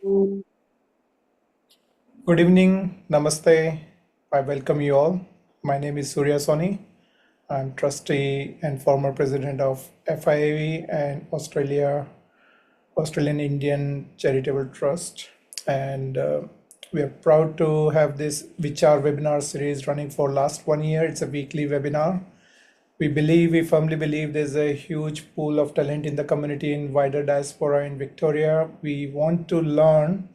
Good evening, Namaste. I welcome you all. My name is Surya Soni. I'm trustee and former president of FIAV and Australian Indian Charitable Trust. And we are proud to have this VICHAR webinar series running for last 1 year. It's a weekly webinar. We firmly believe there's a huge pool of talent in the community in wider diaspora in Victoria. We want to learn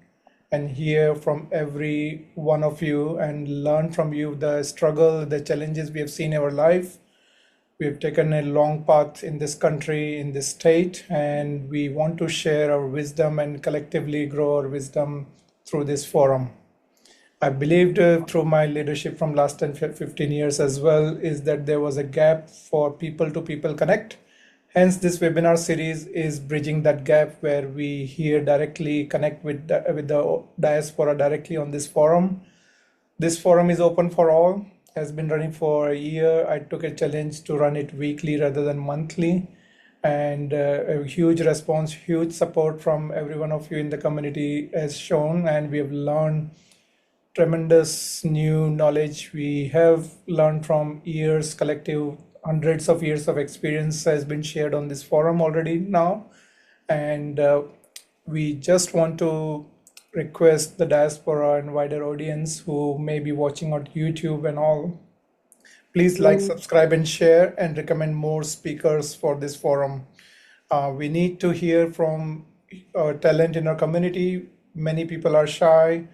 and hear from every one of you and learn from you the struggle, the challenges we have seen in our life. We have taken a long path in this country, in this state, and we want to share our wisdom and collectively grow our wisdom through this forum. I believed through my leadership from last 10, 15 years as well, is that there was a gap for people to people connect. Hence, this webinar series is bridging that gap where we hear directly, connect with the diaspora directly on this forum. This forum is open for all, has been running for a year. I took a challenge to run it weekly rather than monthly. And a huge response, huge support from every one of you in the community has shown, and we have learned tremendous new knowledge. We have learned from years, collective hundreds of years of experience has been shared on this forum already now. And we just want to request the diaspora and wider audience who may be watching on YouTube and all, please like, subscribe, and share, and recommend more speakers for this forum. We need to hear from talent in our community. Many people are shy.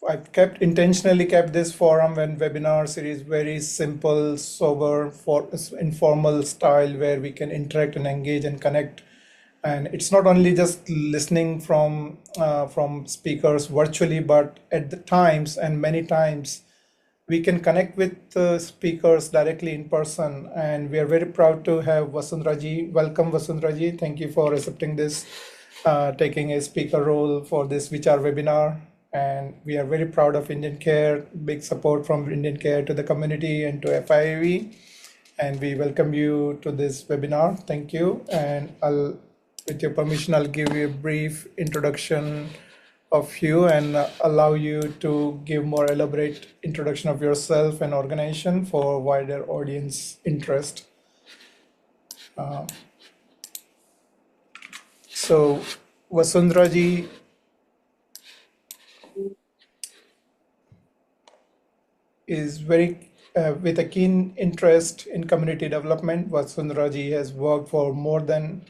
I've intentionally kept this forum and webinar series very simple, sober, for informal style where we can interact and engage and connect. And it's not only just listening from speakers virtually, but at the times and many times we can connect with speakers directly in person. And we are very proud to have Vasundhara ji. Welcome, Vasundhara ji. Thank you for accepting this, taking a speaker role for this VICHAR webinar. And we are very proud of IndianCare, big support from IndianCare to the community and to FIAV. And we welcome you to this webinar. Thank you. And with your permission, I'll give you a brief introduction of you and allow you to give more elaborate introduction of yourself and organization for wider audience interest. So Vasundhara ji is very with a keen interest in community development. Vasundhara ji has worked for more than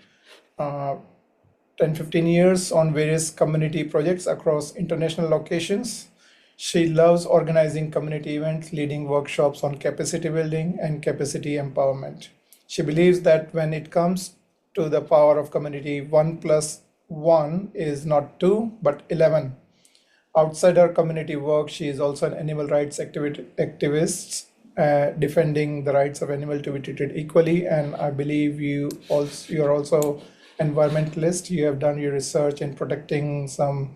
10-15 years on various community projects across international locations. She loves organizing community events, leading workshops on capacity building and capacity empowerment. She believes that when it comes to the power of community, 1 plus 1 is not 2, but 11. Outside her community work, she is also an animal rights activist, defending the rights of animals to be treated equally. And I believe you are also environmentalist. You have done your research in protecting some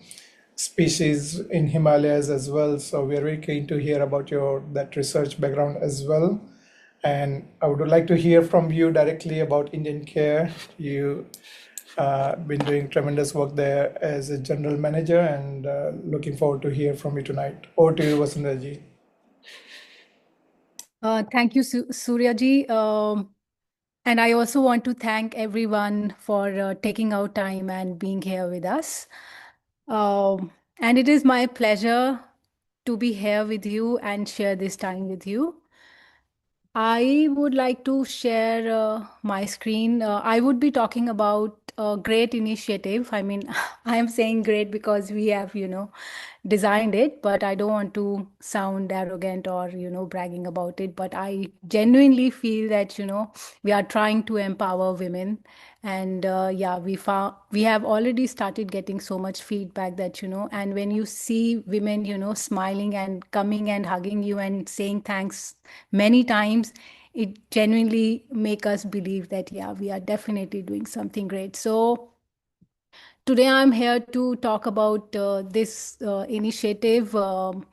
species in Himalayas as well. So we are very keen to hear about that research background as well. And I would like to hear from you directly about IndianCare. You been doing tremendous work there as a general manager, and looking forward to hear from you tonight. Over to you, Vasundhara ji. Thank you, Surya ji. And I also want to thank everyone for taking out time and being here with us. And it is my pleasure to be here with you and share this time with you. I would like to share my screen. I would be talking about a great initiative. I mean, I am saying great because we have, designed it, but I don't want to sound arrogant or, bragging about it. But I genuinely feel that, we are trying to empower women. And yeah, we have already started getting so much feedback that, and when you see women, smiling and coming and hugging you and saying thanks many times, it genuinely make us believe that, yeah, we are definitely doing something great. So today I'm here to talk about this initiative, Ao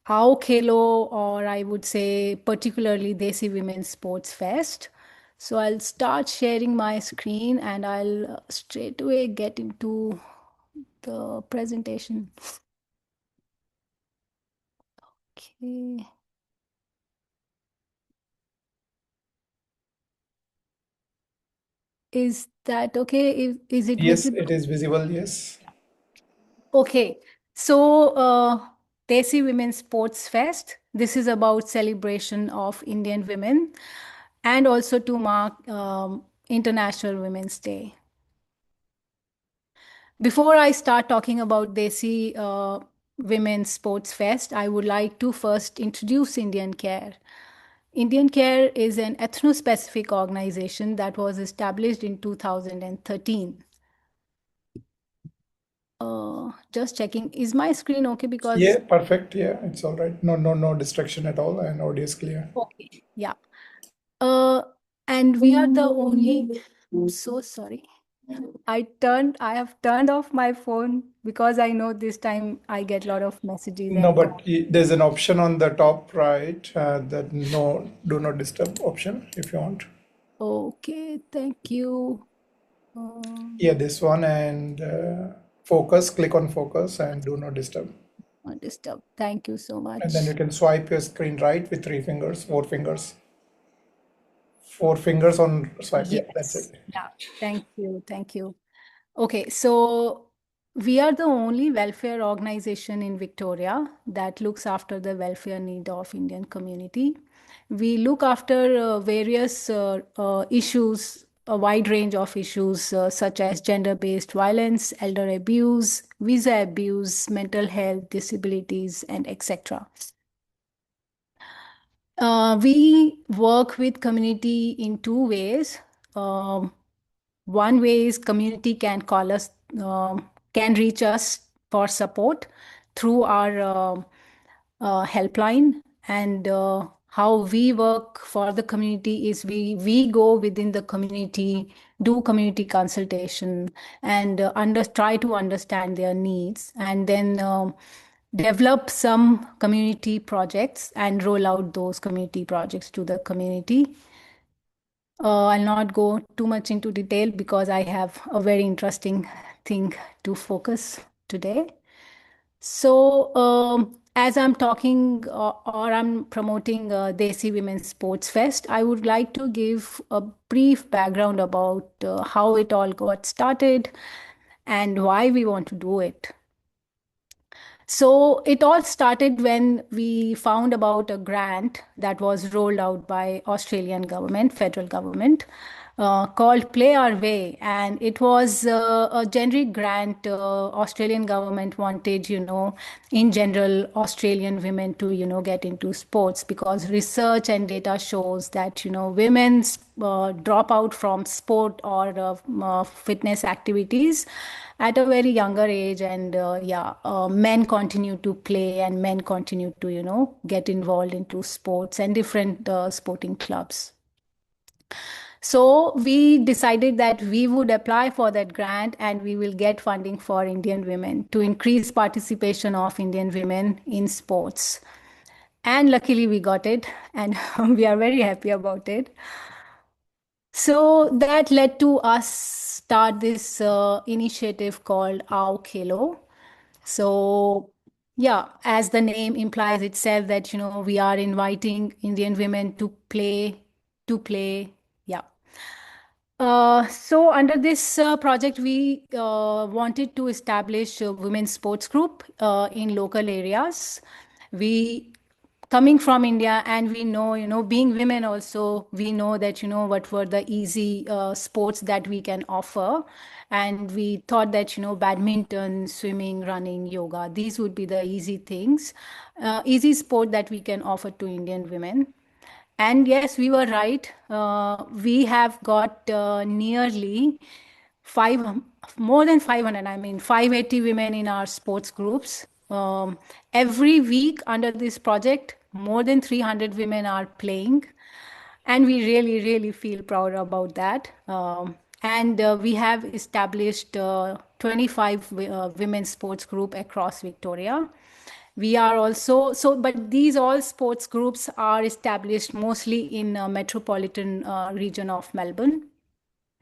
Khelo, or I would say particularly Desi Women's Sports Fest. So I'll start sharing my screen and I'll straight away get into the presentation. Okay. Is that okay? Is it Yes, visible? it is visible. Yes. Okay. So, Desi Women's Sports Fest. This is about celebration of Indian women and also to mark International Women's Day. Before I start talking about Desi Women's Sports Fest, I would like to first introduce Indian Care. Indian Care is an ethno-specific organization that was established in 2013. Just checking, is my screen okay? Because Yeah, perfect. Yeah, it's all right. No distraction at all, and audio is clear. okay, yeah. Uh, and we are the only. I'm so sorry. I have turned off my phone because I know this time I get a lot of messages No, and but calls. there's an option on the top right that no do not disturb option if you want. Okay, thank you. Yeah, this one and focus. Click on focus and do not disturb. Not disturb. Thank you so And then you much. can swipe your screen right with three fingers, four fingers. Four fingers on swipe. Yeah, that's Yes. it. Yeah. Thank you. Thank you. Okay, so we are the only welfare organization in Victoria that looks after the welfare need of Indian community. We look after various issues, a wide range of issues such as gender-based violence, elder abuse, visa abuse, mental health, disabilities, and etc. We work with community in two ways. Um, One way is community can call us, can reach us for support through our helpline. And how we work for the community is we go within the community, do community consultation, and try to understand their needs, and then develop some community projects and roll out those community projects to the community. I'll not go too much into detail because I have a very interesting thing to focus today. So, as I'm talking or I'm promoting Desi Women's Sports Fest, I would like to give a brief background about how it all got started and why we want to do it. So it all started when we found about a grant that was rolled out by Australian government, federal government, called Play Our Way, and it was a generic grant. Australian government wanted, in general, Australian women to, get into sports because research and data shows that, women drop out from sport or fitness activities at a very younger age, and men continue to play and men continue to get involved into sports and different sporting clubs. So we decided that we would apply for that grant and we will get funding for Indian women to increase participation of Indian women in sports. And luckily we got it, and we are very happy about it. So that led to us start this initiative called Aao Khelo. So yeah, as the name implies itself that we are inviting Indian women to play. Yeah. So under this project, we wanted to establish a women's sports group in local areas. We coming from India, and we know, being women also, we know that, what were the easy sports that we can offer. And we thought that, badminton, swimming, running, yoga, these would be the easy things, easy sport that we can offer to Indian women. And yes, we were right. We have got nearly five, more than 500, I mean, 580 women in our sports groups. Every week under this project, more than 300 women are playing. And we really, really feel proud about that. And we have established 25 women's sports group across Victoria. We are also but these all sports groups are established mostly in metropolitan region of Melbourne.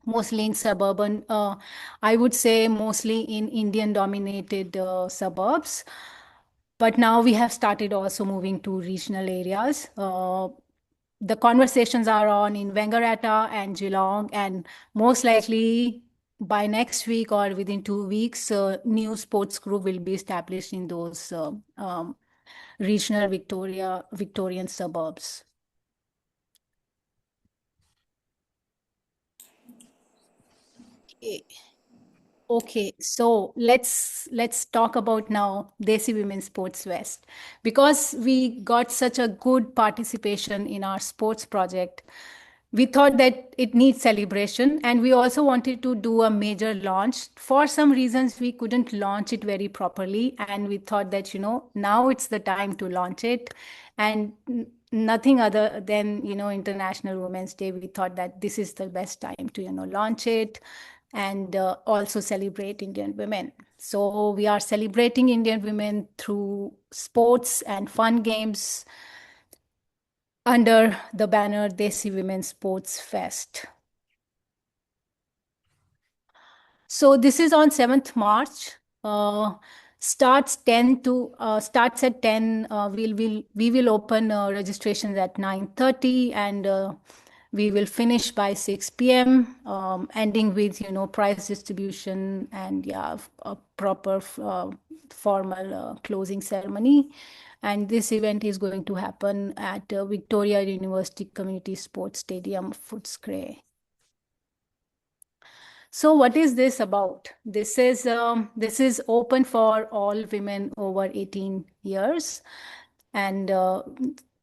mostly in suburban, I would say mostly in Indian dominated suburbs. But now we have started also moving to regional areas. The conversations are on in Wangaratta and Geelong, and most likely by next week or within 2 weeks, new sports group will be established in those regional Victorian suburbs. Okay. Okay, so let's talk about now Desi Women's Sports West. Because we got such a good participation in our sports project, we thought that it needs celebration, and we also wanted to do a major launch. For some reasons, we couldn't launch it very properly, and we thought that, now it's the time to launch it. And nothing other than, International Women's Day, we thought that this is the best time to, launch it and also celebrate Indian women. So we are celebrating Indian women through sports and fun games under the banner Desi Women's Sports Fest. So this is on 7th March. Starts at 10. We will open registrations at 9:30, and we will finish by 6 p.m. Ending with prize distribution and a proper formal closing ceremony. And this event is going to happen at Victoria University Community Sports Stadium, Footscray. So what is this about? This is open for all women over 18 years, and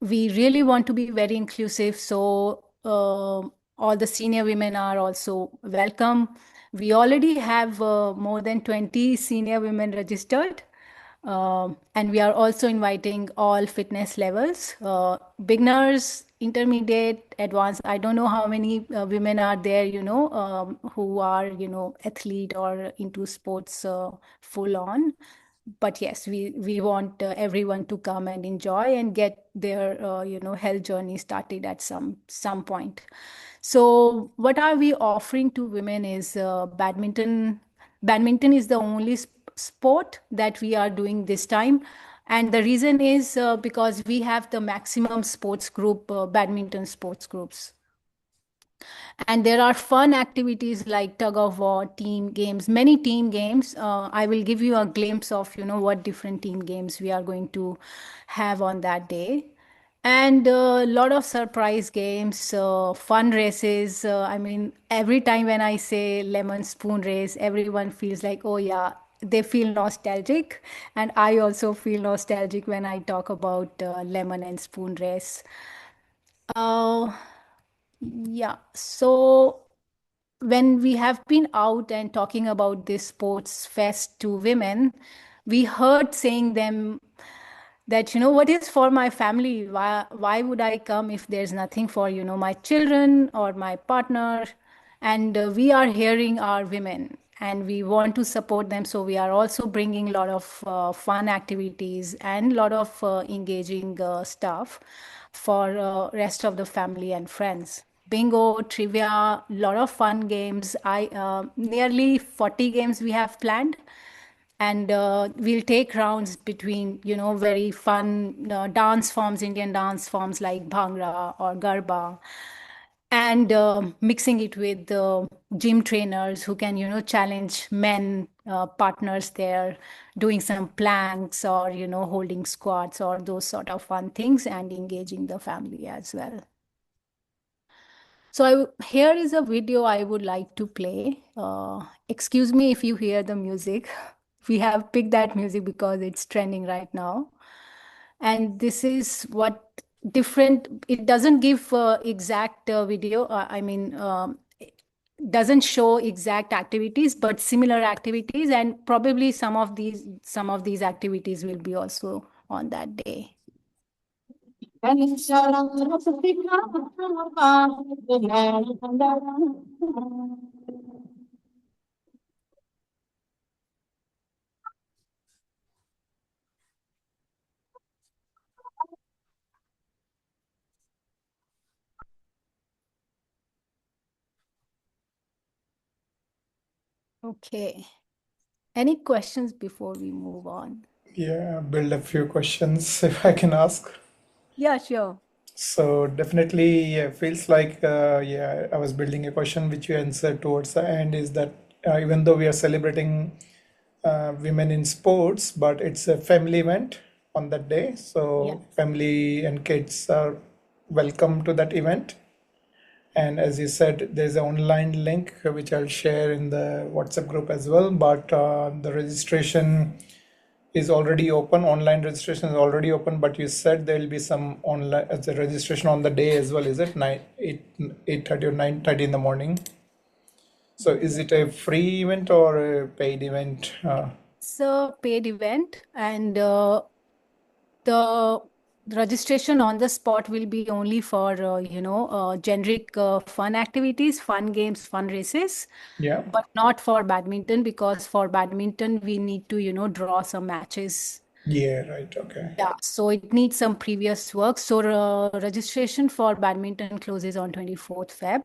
we really want to be very inclusive. So all the senior women are also welcome. We already have more than 20 senior women registered. And we are also inviting all fitness levels, beginners, intermediate, advanced. I don't know how many women are there, who are, athlete or into sports full on. But yes, we want everyone to come and enjoy and get their, health journey started at some point. So what are we offering to women is badminton. Badminton is the only sport that we are doing this time. And the reason is because we have the maximum sports group, badminton sports groups. And there are fun activities like tug of war, team games, many team games. I will give you a glimpse of, what different team games we are going to have on that day. And a lot of surprise games, fun races. I mean, every time when I say lemon spoon race, everyone feels like, oh yeah, they feel nostalgic. And I also feel nostalgic when I talk about lemon and spoon race. Uh, yeah. So when we have been out and talking about this sports fest to women, we heard saying them that, what is for my family? Why would I come if there's nothing for, my children or my partner? And we are hearing our women and we want to support them. So we are also bringing a lot of fun activities and a lot of engaging stuff for rest of the family and friends. Bingo, trivia, lot of fun games. I nearly 40 games we have planned, and we'll take rounds between very fun dance forms, Indian dance forms like bhangra or garba, and mixing it with gym trainers who can challenge men partners there, doing some planks or holding squats or those sort of fun things, and engaging the family as well. So here is a video I would like to play. Excuse me if you hear the music. We have picked that music because it's trending right now. And this is what different, it doesn't give exact video. It doesn't show exact activities, but similar activities. And probably some of these activities will be also on that day. Okay. Any questions before we move on? Yeah, build a few questions if I can ask. Yeah, sure. So definitely, yeah, feels like yeah, I was building a question which you answered towards the end is that even though we are celebrating women in sports, but it's a family event on that day. Yeah. So family and kids are welcome to that event. And as you said, there's an online link which I'll share in the WhatsApp group as well. But the registration is already open. Online registration is already open. But you said there will be some online as a registration on the day as well. Is it 8:30 or 9:30 in the morning? So is it a free event or a paid event? It's a paid event, and the registration on the spot will be only for generic fun activities, fun games, fun races, Yeah. but not for badminton, because for badminton we need to draw some matches. Yeah. Right. Okay. Yeah, so it needs some previous work. So registration for badminton closes on 24th Feb.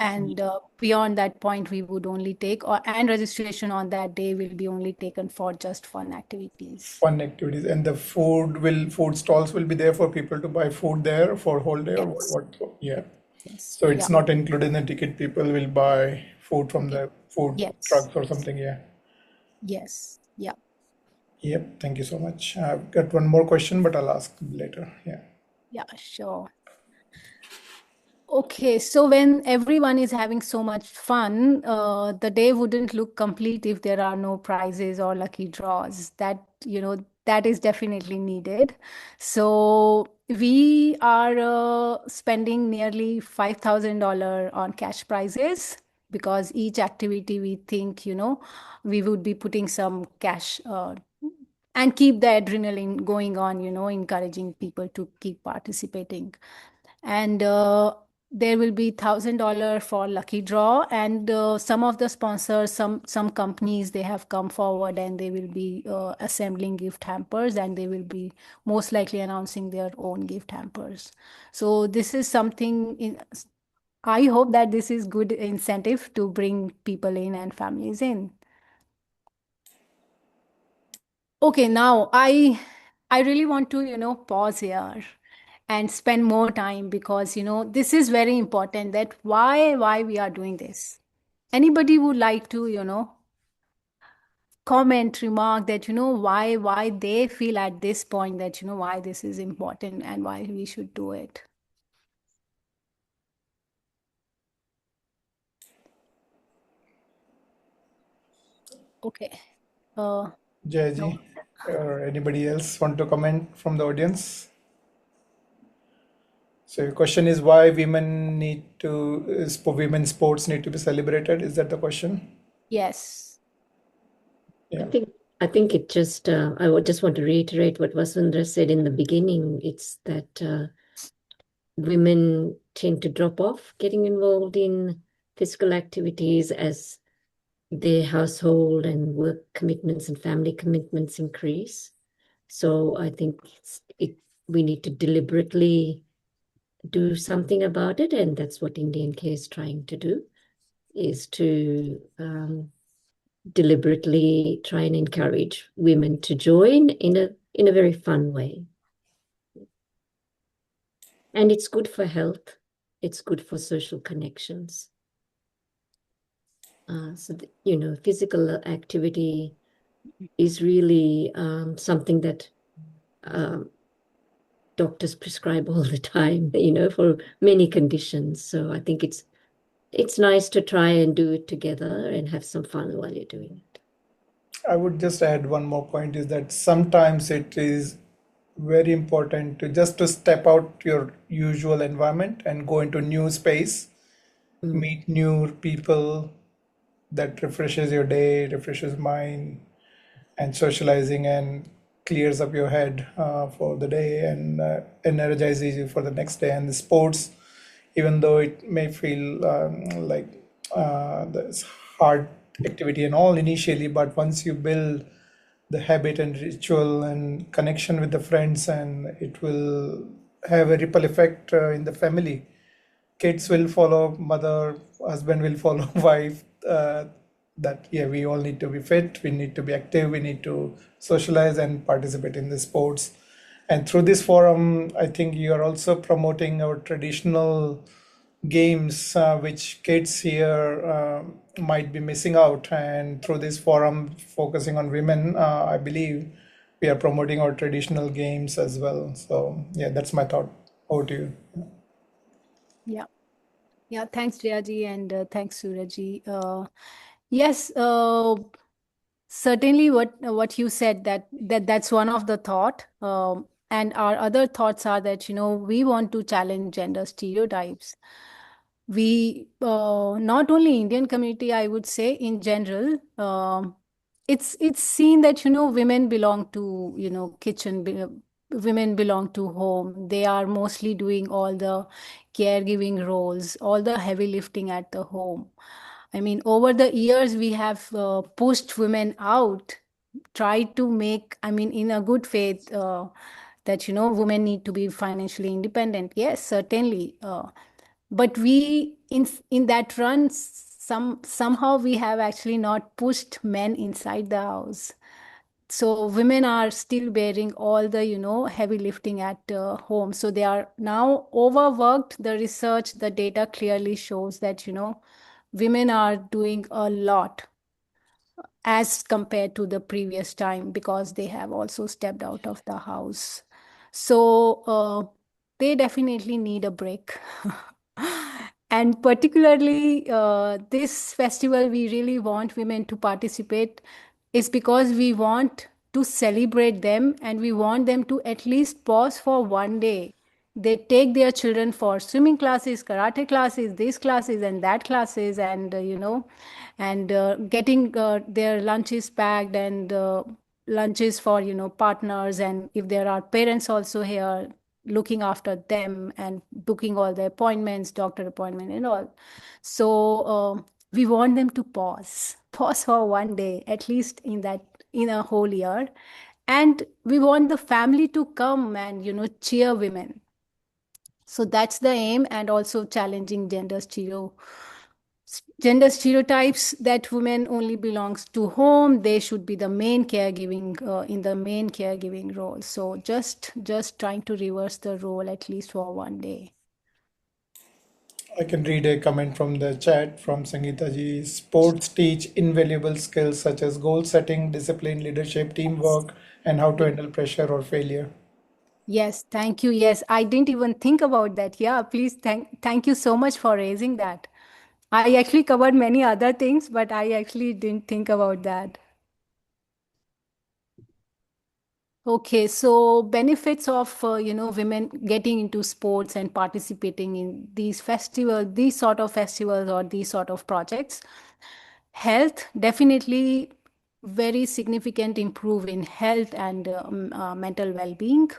And beyond that point, we would only take, and registration on that day will be only taken for just fun activities. Fun activities and the food stalls will be there for people to buy food there for whole day or Yes, what? Yeah. yes, So it's yeah, not included in the ticket. People will buy food from yeah, the food yes, trucks or something. Yeah. yes, yeah, Yep. Thank you so much. I've got one more question, but I'll ask later. Yeah. yeah, sure. Okay, so when everyone is having so much fun, the day wouldn't look complete if there are no prizes or lucky draws. That is definitely needed. So we are spending nearly $5,000 on cash prizes, because each activity we think, we would be putting some cash and keep the adrenaline going on, encouraging people to keep participating. And there will be $1,000 for lucky draw, and some of the sponsors, some companies, they have come forward and they will be assembling gift hampers, and they will be most likely announcing their own gift hampers. So this is something I hope that this is good incentive to bring people in and families in. Okay, now I really want to, pause here and spend more time, because, this is very important, that why we are doing this. Anybody would like to, comment, remark that, why they feel at this point that, why this is important and why we should do it. Okay. No. Jayaji or anybody else want to comment from the audience? So your question is why women need to, women's sports need to be celebrated. Is that the question? Yes. I Yeah. think I think it just I would just want to reiterate what Vasundhara said in the beginning. It's that women tend to drop off getting involved in physical activities as their household and work commitments and family commitments increase. So I think we need to deliberately do something about it, and that's what IndianCare is trying to do, is to deliberately try and encourage women to join in a very fun way. And it's good for health. It's good for social connections. Physical activity is really something that doctors prescribe all the time, for many conditions. So I think it's nice to try and do it together and have some fun while you're doing it. I would just add one more point is that sometimes it is very important to step out your usual environment and go into new space, meet new people. That refreshes your day, refreshes mind, and socializing and clears up your head for the day and energizes you for the next day. And the sports, even though it may feel like this hard activity and all initially, but once you build the habit and ritual and connection with the friends, and it will have a ripple effect in the family. Kids will follow mother, husband will follow wife, that yeah, we all need to be fit, we need to be active, we need to socialize and participate in the sports. And through this forum, I think you are also promoting our traditional games, which kids here might be missing out. And through this forum, focusing on women, I believe we are promoting our traditional games as well. So yeah, that's my thought. Over to you. Yeah. Yeah, thanks, Riyaji, and thanks, Suraji. Yes, certainly what you said, that's one of the thought. And our other thoughts are that, we want to challenge gender stereotypes. We not only Indian community, I would say in general, it's seen that, women belong to, kitchen, women belong to home. They are mostly doing all the caregiving roles, all the heavy lifting at the home. I mean, over the years, we have pushed women out, tried to make, I mean, in a good faith, that, women need to be financially independent. Yes, certainly. But we, in that run, somehow we have actually not pushed men inside the house. So women are still bearing all the heavy lifting at home, so they are now overworked. The research, the data clearly shows that women are doing a lot as compared to the previous time, because they have also stepped out of the house. So they definitely need a break. And particularly this festival, we really want women to participate, is because we want to celebrate them, and we want them to at least pause for one day. They take their children for swimming classes, karate classes, these classes and that classes, and and getting their lunches packed, and lunches for partners, and if there are parents also here, looking after them and booking all the appointments, doctor appointment and all. So we want them to pause for one day, at least in a whole year. And we want the family to come and cheer women. So that's the aim. And also challenging gender stereotypes that women only belongs to home. They should be the main caregiving, in the main caregiving role. So just trying to reverse the role, at least for one day. I can read a comment from the chat from Sangeeta ji. Sports teach invaluable skills such as goal setting, discipline, leadership, teamwork, and how to handle pressure or failure. Yes, thank you. Yes, I didn't even think about that. Yeah, please, thank you so much for raising that. I actually covered many other things, but I actually didn't think about that. Okay, so benefits of women getting into sports and participating in these sort of festivals or these sort of projects. Health, definitely very significant improve in health and mental well-being.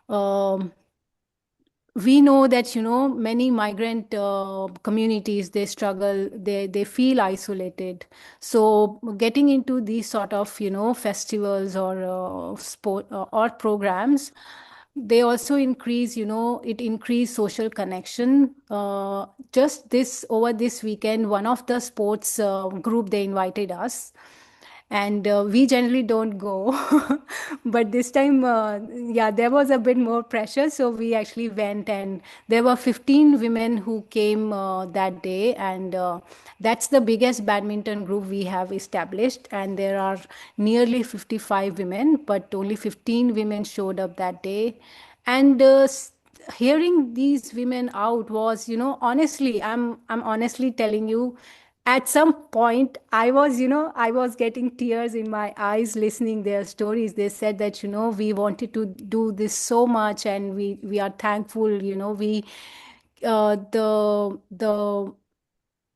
Um, we know that many migrant communities, they struggle, they feel isolated. So getting into these sort of festivals or sport or programs, they also increase, it increase social connection. Just this over this weekend, one of the sports group, they invited us, and we generally don't go. But this time, yeah, there was a bit more pressure, so we actually went, and there were 15 women who came that day. And that's the biggest badminton group we have established, and there are nearly 55 women, but only 15 women showed up that day. And hearing these women out was, honestly, I'm honestly telling you, at some point I was getting tears in my eyes listening their stories. They said that we wanted to do this so much, and we are thankful. We the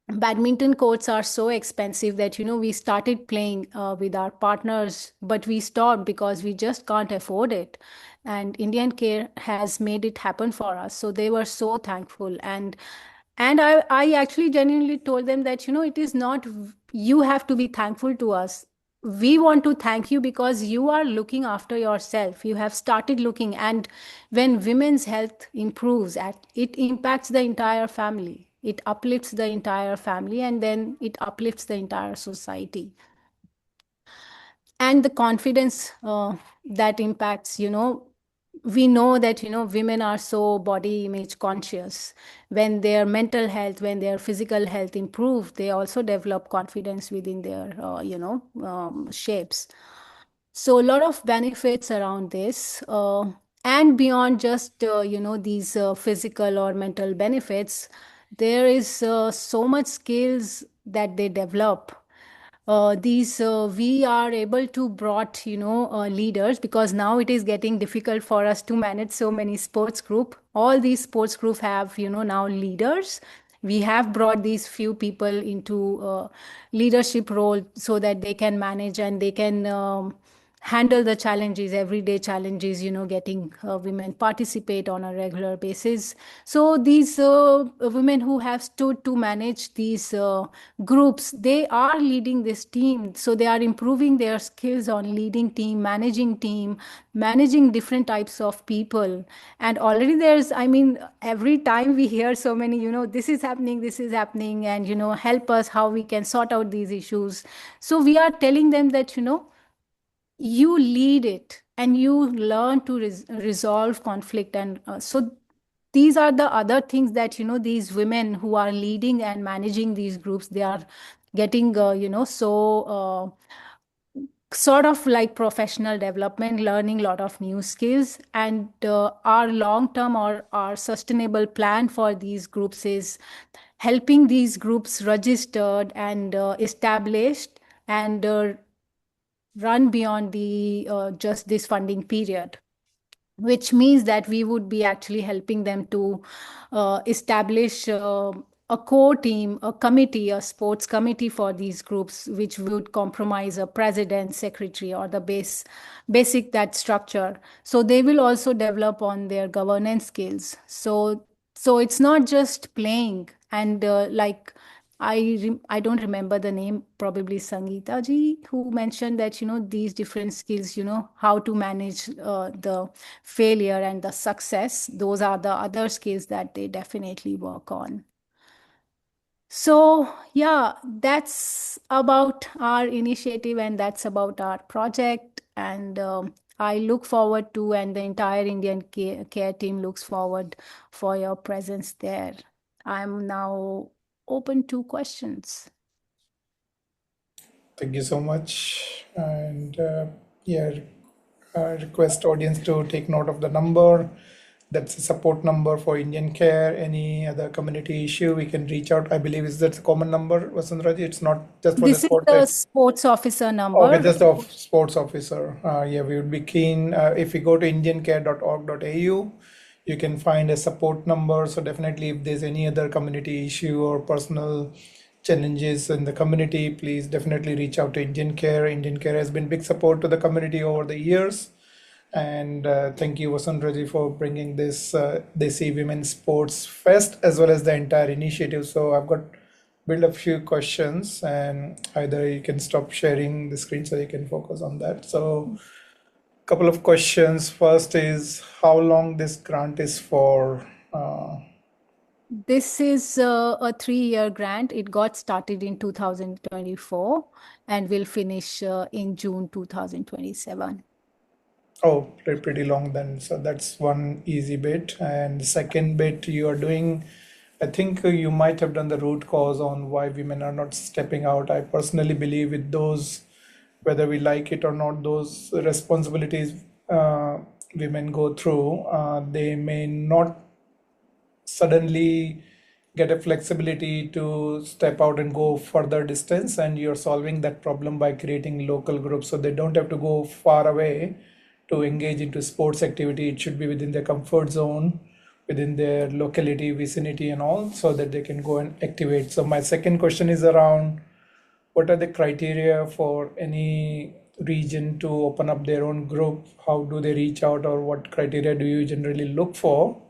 badminton courts are so expensive that we started playing with our partners, but we stopped because we just can't afford it, and Indian Care has made it happen for us. So they were so thankful. And I actually genuinely told them that it is not, you have to be thankful to us. We want to thank you because you are looking after yourself. You have started looking, and when women's health improves, it impacts the entire family. it uplifts the entire family, and then it uplifts the entire society. And the confidence that impacts, we know that, women are so body image conscious. When their mental health, when their physical health improve, they also develop confidence within their, shapes. So a lot of benefits around this. And beyond just, these physical or mental benefits, there is so much skills that they develop. These We are able to brought, leaders, because now it is getting difficult for us to manage so many sports group. All these sports group have, now leaders. We have brought these few people into leadership role so that they can manage and they can handle the challenges, everyday challenges, getting women participate on a regular basis. So these women who have stood to manage these groups, they are leading this team. So they are improving their skills on leading team, managing different types of people. And already there's, I mean, every time we hear so many, this is happening, and, help us how we can sort out these issues. So we are telling them that, you lead it and you learn to resolve conflict. And so these are the other things that, these women who are leading and managing these groups, they are getting, sort of like professional development, learning a lot of new skills. And our long term or our sustainable plan for these groups is helping these groups registered and established and run beyond the just this funding period, which means that we would be actually helping them to establish a core team, a committee, a sports committee for these groups, which would comprise a president, secretary, or the basic that structure. So they will also develop on their governance skills. So it's not just playing. And I don't remember the name, probably Sangeeta ji, who mentioned that, these different skills, how to manage the failure and the success. Those are the other skills that they definitely work on. So, yeah, that's about our initiative and that's about our project. And I look forward to, and the entire Indian care team looks forward for your presence there. I'm now open to questions. Thank you so much. And yeah, I request audience to take note of the number. That's a support number for Indian Care. Any other community issue, we can reach out. I believe is that a common number, Vasundhara ji? It's not just for the This is sports. the sports officer Okay, number. just of sports officer. Yeah, we would be keen. If you go to indiancare.org.au, you can find a support number. So definitely, if there's any other community issue or personal challenges in the community, please definitely reach out to Indian Care. Indian Care has been big support to the community over the years. And thank you, Vasundhara ji, for bringing this Desi Women's Sports Fest as well as the entire initiative. So I've got build a few questions, and either you can stop sharing the screen so you can focus on that. So a couple of questions. First is how long this grant is for? This is a 3-year grant. It got started in 2024 and will finish in June 2027. Oh, pretty long then. So that's one easy bit. And the second bit you are doing, I think you might have done the root cause on why women are not stepping out. I personally believe with those, whether we like it or not, those responsibilities women go through, they may not suddenly get a flexibility to step out and go further distance, and you're solving that problem by creating local groups so they don't have to go far away to engage into sports activity. It should be within their comfort zone, within their locality, vicinity and all, so that they can go and activate. So my second question is around what are the criteria for any region to open up their own group? How do they reach out, or what criteria do you generally look for?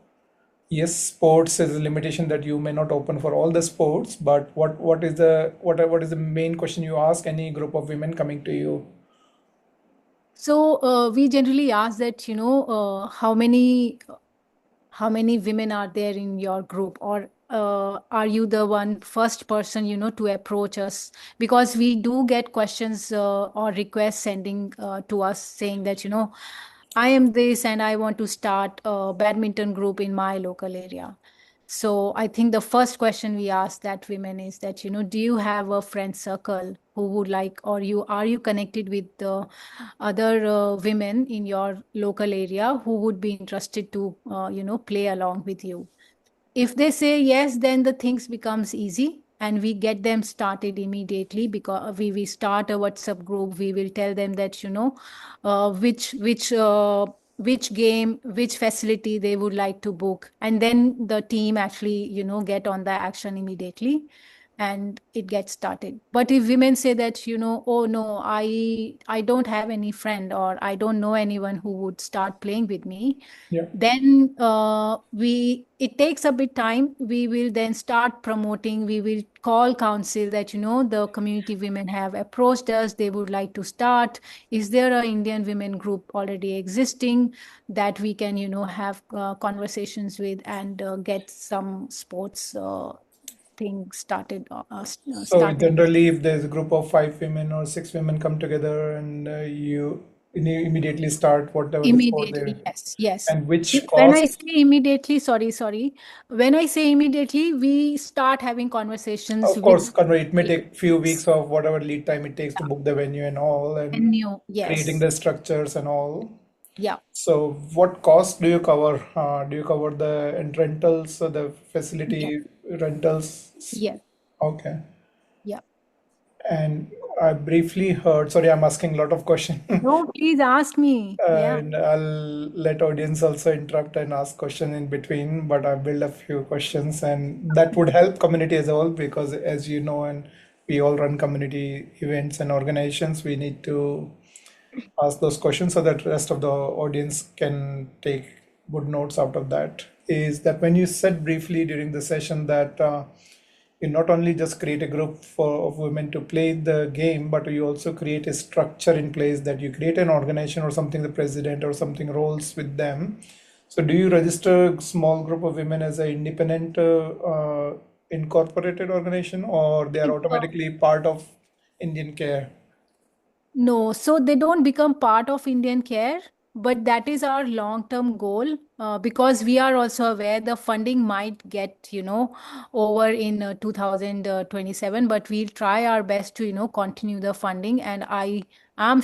Yes, sports is a limitation that you may not open for all the sports, but what is the main question you ask any group of women coming to you? So we generally ask that, how many women are there in your group, or are you the first person, to approach us? Because we do get questions or requests sending to us saying that, I am this and I want to start a badminton group in my local area. So I think the first question we ask that women is that, do you have a friend circle who would like, or are you connected with other women in your local area who would be interested to, play along with you? If they say yes, then the things becomes easy and we get them started immediately, because we start a WhatsApp group. We will tell them that, which game, which facility they would like to book, and then the team actually, get on the action immediately and it gets started. But if women say that, oh no, I don't have any friend, or I don't know anyone who would start playing with me, Yeah. then it takes a bit time. We will then start promoting. We will call council that, the community women have approached us, they would like to start. Is there a Indian women group already existing that we can, have conversations with and get some sports thing started So started. generally, if there's a group of 5 women or 6 women come together and you immediately start whatever the sport Immediately, there, yes, yes. and which When I cost, say immediately, sorry. When I say immediately, we start having conversations of with course, Conway, it may the take few weeks of whatever lead time it takes to book the venue and all, and new, creating yes, the structures and all. yeah, So what cost do you cover? Do you cover the rentals, the yes, facility rentals? yes, Okay. yeah. And I briefly heard, sorry, I'm asking a lot of questions. No, please ask me. Yeah. And I'll let audience also interrupt and ask question in between, but I build a few questions and that would help community as a whole, because as you know, and we all run community events and organizations, we need to ask those questions so that rest of the audience can take good notes out of that. Is that when you said briefly during the session that you not only just create a group of women to play the game, but you also create a structure in place, that you create an organization or something, the president or something roles with them. So do you register a small group of women as an independent incorporated organization, or they are Uh, automatically part of Indian Care? No, so they don't become part of IndianCare, but that is our long-term goal, because we are also aware the funding might get, over in 2027, but we'll try our best to, continue the funding. And I'm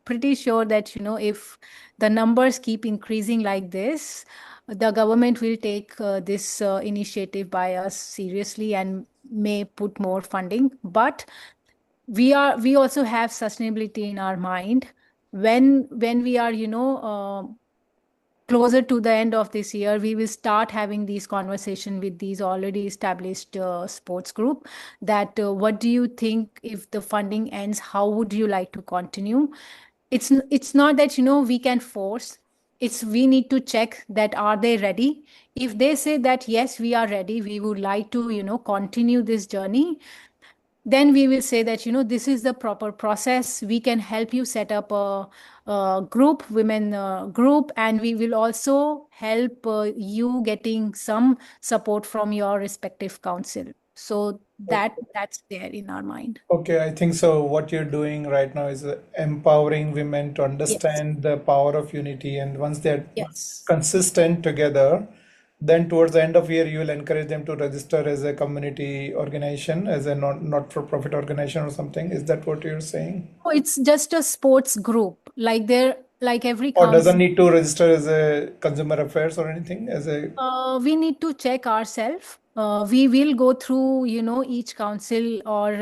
pretty sure that, if the numbers keep increasing like this, the government will take this initiative by us seriously and may put more funding. But we also have sustainability in our mind. When we are, closer to the end of this year, we will start having these conversation with these already established sports group, that what do you think, if the funding ends, how would you like to continue? It's not that, we can force. It's we need to check that are they ready. If they say that yes, we are ready, we would like to, continue this journey, then we will say that, this is the proper process. We can help you set up a group, women group, and we will also help you getting some support from your respective council. So that's there in our mind. Okay, I think so. What you're doing right now is empowering women to Yes, understand the power of unity, and once they're yes. consistent together, then towards the end of year, you will encourage them to register as a community organization, as a not-for-profit organization or something. Is that what you're saying? So it's just a sports group, like every Or doesn't council. need to register as a consumer affairs or anything, as a, We need to check ourselves. We will go through, each council, or,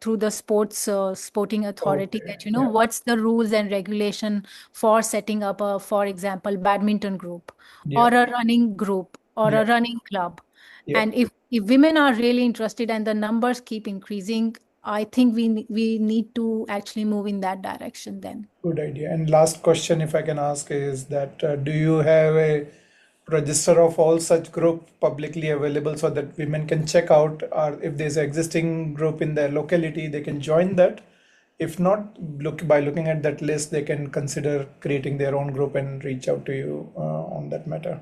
through the sporting authority, okay, that, yeah, what's the rules and regulation for setting up a, for example, badminton group, or yeah, a running group, or yeah, a running club. yeah. And if women are really interested and the numbers keep increasing, I think we need to actually move in that direction then. Good idea. And last question, if I can ask, is that do you have a register of all such group publicly available so that women can check out, or if there's an existing group in their locality, they can join that. If not, look by looking at that list, they can consider creating their own group and reach out to you on that matter.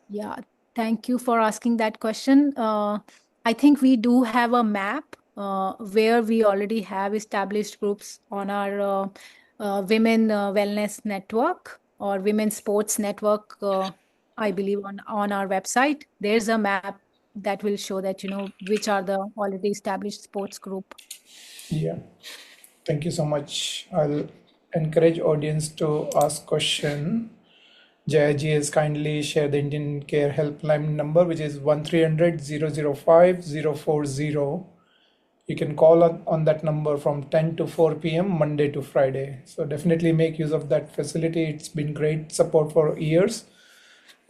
Yeah, Thank you for asking that question. I think we do have a map where we already have established groups on our Women Wellness Network or Women Sports Network, I believe on our website. There's a map that will show that, which are the already established sports group. Yeah, thank you so much. I'll encourage audience to ask question. Jayaji has kindly shared the Indian Care helpline number, which is 1300-005-040. You can call on that number from 10 to 4 p.m. Monday to Friday. So definitely make use of that facility. It's been great support for years,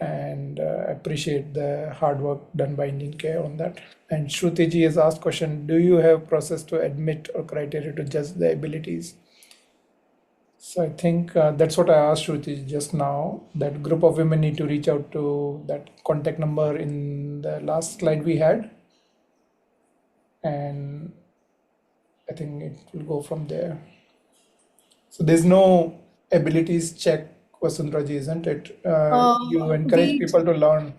and appreciate the hard work done by Indian Care on that. And Shruti ji has asked question, do you have process to admit or criteria to judge the abilities? So I think that's what I asked Shruti just now. That group of women need to reach out to that contact number in the last slide we had, and I think it will go from there. So there's no abilities check, Vasundhara ji, isn't it? You encourage people to learn.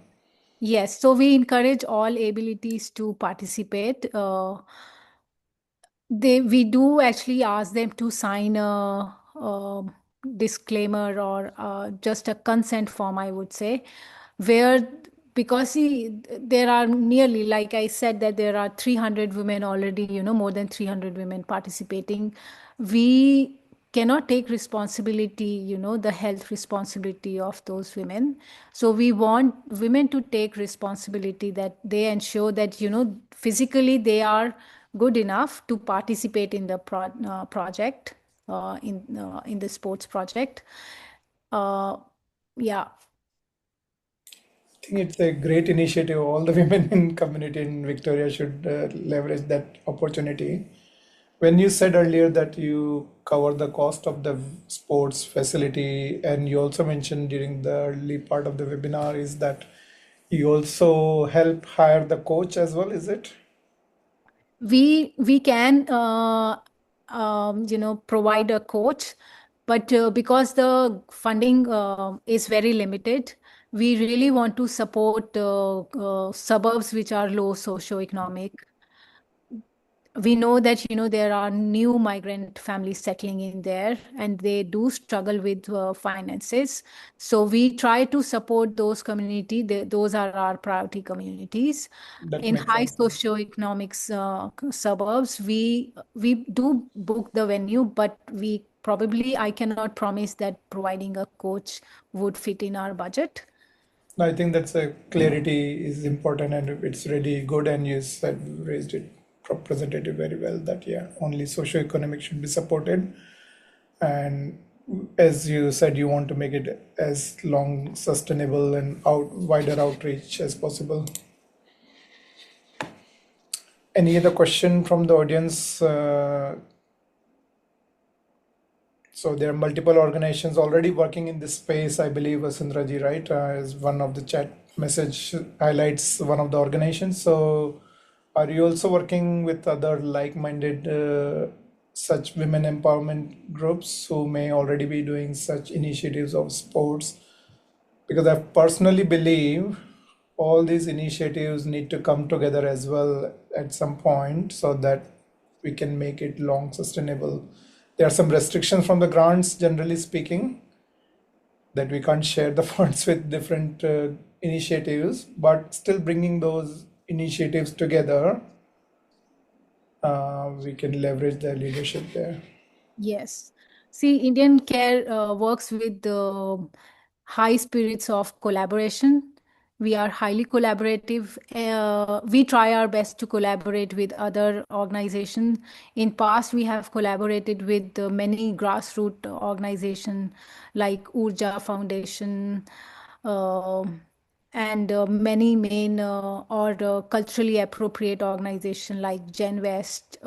Yes, so we encourage all abilities to participate. We do actually ask them to sign a disclaimer or just a consent form, I would say, where because there are nearly, like I said, that there are 300 women already, more than 300 women participating. We cannot take responsibility, the health responsibility of those women. So we want women to take responsibility, that they ensure that, physically they are good enough to participate in the project, in the sports project. Yeah. I think it's a great initiative. All the women in community in Victoria should leverage that opportunity. When you said earlier that you cover the cost of the sports facility, and you also mentioned during the early part of the webinar is that you also help hire the coach as well, is it? We can provide a coach, but because the funding is very limited, we really want to support suburbs which are low socioeconomic. We know that there are new migrant families settling in there, and they do struggle with finances. So we try to support those community. Those are our priority communities. That In makes high sense. socioeconomics suburbs, we do book the venue, but I cannot promise that providing a coach would fit in our budget. I think that's a clarity is important, and it's really good. And you said raised it, presented it very well. That yeah, only socioeconomic should be supported, and as you said, you want to make it as long sustainable and wider outreach as possible. Any other question from the audience? So there are multiple organizations already working in this space, I believe, Vasundhara ji, right? As one of the chat message highlights one of the organizations. So are you also working with other like-minded such women empowerment groups who may already be doing such initiatives of sports? Because I personally believe all these initiatives need to come together as well at some point so that we can make it long sustainable. There are some restrictions from the grants, generally speaking, that we can't share the funds with different initiatives, but still bringing those initiatives together, we can leverage the leadership there. Yes. See, IndianCare works with the high spirits of collaboration. We are highly collaborative. We try our best to collaborate with other organizations. In past, we have collaborated with many grassroots organizations like Urja Foundation, uh, and many main or culturally appropriate organization like Gen West.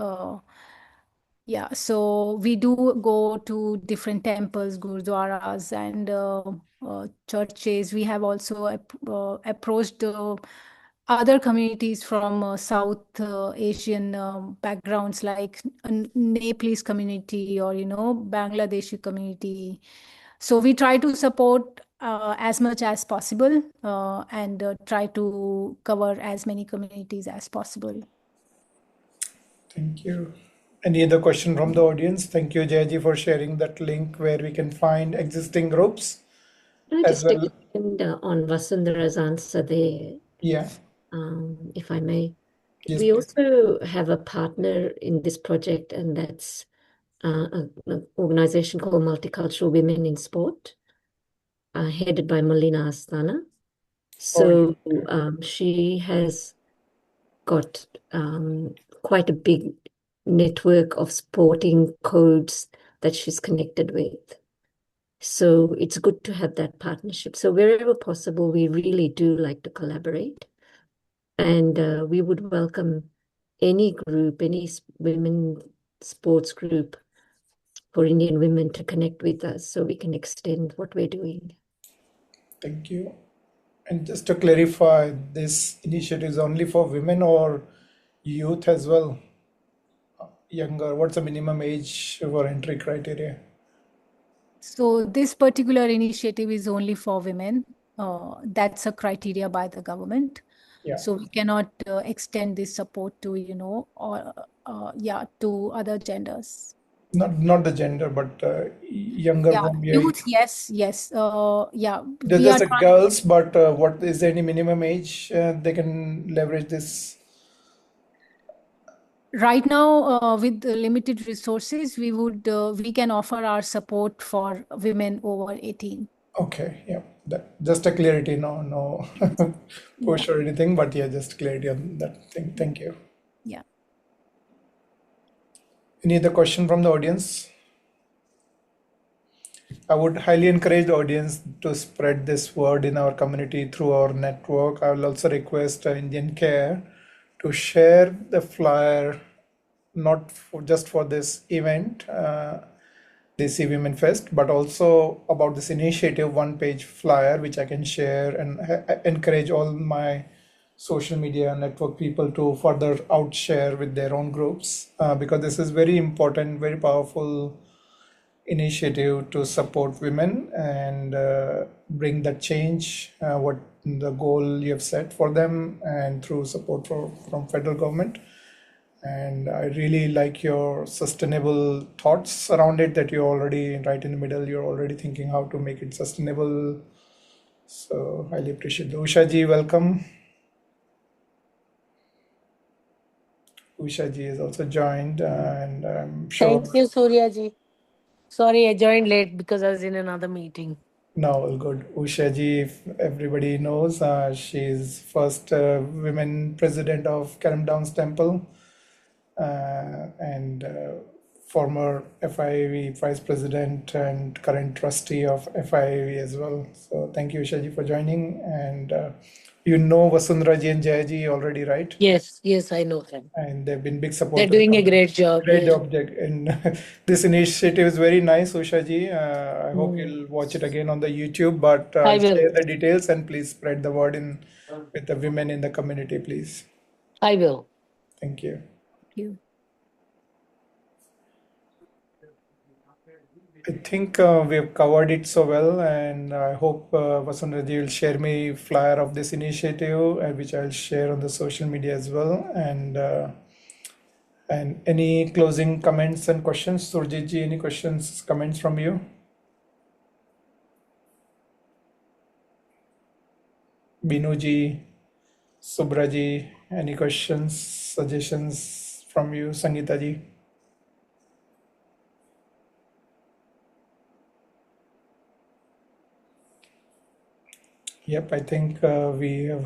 Yeah, so we do go to different temples, gurdwaras, and churches. We have also approached other communities from South Asian backgrounds, like Nepalese community or Bangladeshi community. So we try to support as much as possible and try to cover as many communities as possible. Thank you. Any other question from the audience? Thank you, Jayaji, for sharing that link where we can find existing groups Can I as just well. extend on Vasundhara's answer there, Yeah, if I may? yes, We please. also have a partner in this project, and that's an organization called Multicultural Women in Sport, headed by Malina Asthana. Oh, So she has got quite a big network of sporting codes that she's connected with. So it's good to have that partnership. So wherever possible, we really do like to collaborate. And we would welcome any group, any women sports group for Indian women to connect with us so we can extend what we're doing. thank you. And just to clarify, this initiative is only for women or youth as well? Younger, what's the minimum age for entry criteria? So this particular initiative is only for women. That's a criteria by the government. Yeah, So we cannot extend this support to, or to other genders. not the gender, but younger Yeah, from your youth, yes, yes. Yeah, we just are the trying. girls, but what is there any minimum age they can leverage this? Right now, with the limited resources, we can offer our support for women over 18. Okay, yeah, just a clarity, no Yeah, push or anything, but yeah, just clarity on that thing. Thank you. yeah. Any other question from the audience? I would highly encourage the audience to spread this word in our community through our network. I will also request Indian Care to share the flyer, not just for this event, Desi Women Fest, but also about this initiative, one-page flyer, which I can share and encourage all my social media network people to further outshare with their own groups, because this is very important, very powerful initiative to support women and bring that change, what the goal you have set for them, and through support from federal government. And I really like your sustainable thoughts around it, that you're already right in the middle, you're already thinking how to make it sustainable. So highly appreciate it. Usha ji, welcome. Usha ji has also joined, and I'm sure. Thank you, Surya ji. Sorry, I joined late because I was in another meeting. No, all good. Usha ji, if everybody knows, she's first women president of Karam Downs Temple, and former FIV vice president and current trustee of FIV as well. So thank you, Usha ji, for joining. And you know Vasundhara ji and Jaya ji already, right? Yes, I know them. And they've been big support. They're doing a great job. Great yeah. job, Jack. And this initiative is very nice, Usha ji. I hope you'll watch it again on the YouTube, but I will. share the details and please spread the word with the women in the community, please. I will. Thank you. Thank you. I think we have covered it so well, and I hope Vasundhara ji will share me flyer of this initiative, which I'll share on the social media as well. And any closing comments and questions? Surjit ji, any questions, comments from you? Binu ji, Subra ji, any questions, suggestions from you? Sangeeta ji? Yep, I think we have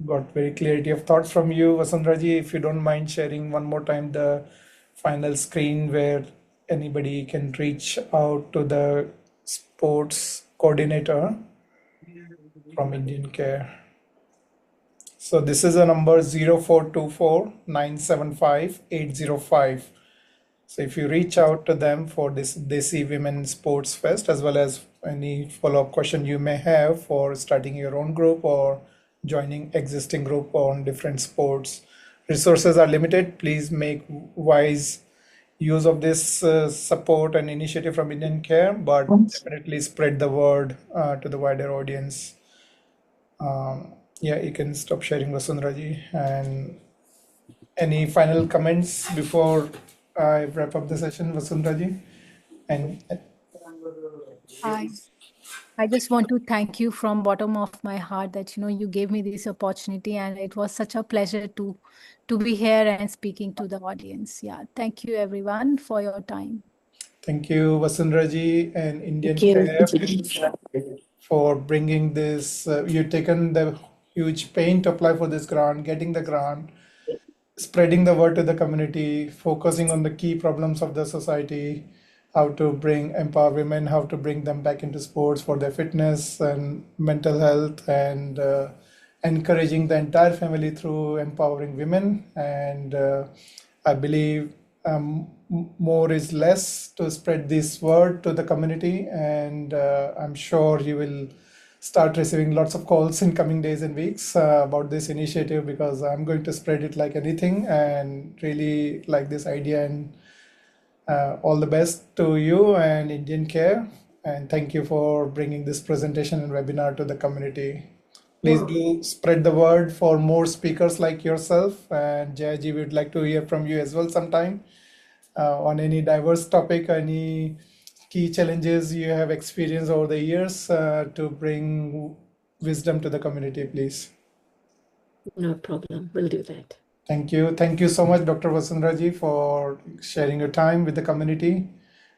got very clarity of thoughts from you, Vasundhara ji. If you don't mind sharing one more time the final screen where anybody can reach out to the sports coordinator from IndianCare. So this is a number 0424 975 805. So if you reach out to them for this Desi Women Sports Fest, as well as any follow-up question you may have for starting your own group or joining existing group on different sports, resources are limited. Please make wise use of this support and initiative from IndianCare, but definitely spread the word to the wider audience. Yeah, you can stop sharing, Vasundhara ji. And any final comments before I wrap up the session, Vasundhara ji? And I just want to thank you from bottom of my heart that you gave me this opportunity, and it was such a pleasure to be here and speaking to the audience. Yeah, thank you everyone for your time. thank you, Vasundhara ji and Thank you. IndianCare for bringing this. You've taken the huge pain to apply for this grant, getting the grant, spreading the word to the community, focusing on the key problems of the society, how to empower women, how to bring them back into sports for their fitness and mental health, and encouraging the entire family through empowering women. And I believe more is less to spread this word to the community. And I'm sure you will start receiving lots of calls in coming days and weeks about this initiative, because I'm going to spread it like anything and really like this idea. And all the best to you and IndianCare. And thank you for bringing this presentation and webinar to the community. Please do spread the word for more speakers like yourself. And Jayaji, we would like to hear from you as well sometime on any diverse topic, any key challenges you have experienced over the years to bring wisdom to the community, please. No problem. We'll do that. Thank you. Thank you so much, Dr. Vasundhara ji, for sharing your time with the community.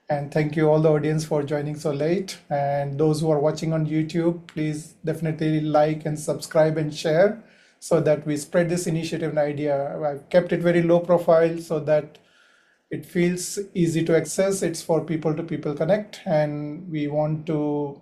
And thank you all the audience for joining so late. And those who are watching on YouTube, please definitely like and subscribe and share so that we spread this initiative and idea. I've kept it very low profile so that it feels easy to access. It's for people to people connect, and we want to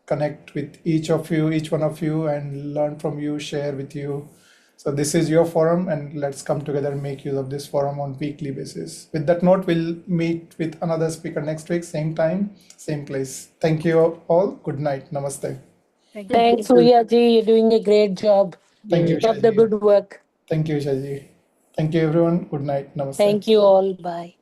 connect with each one of you, and learn from you, share with you. So this is your forum, and let's come together and make use of this forum on weekly basis. With that note, we'll meet with another speaker next week, same time, same place. Thank you all. Good night. Namaste. Thanks, Surya ji. You're doing a great job. Thank you, Keep up the Shaji. good work. Thank you, Shaji. Thank you, everyone. Good night. Namaste. Thank you all. Bye.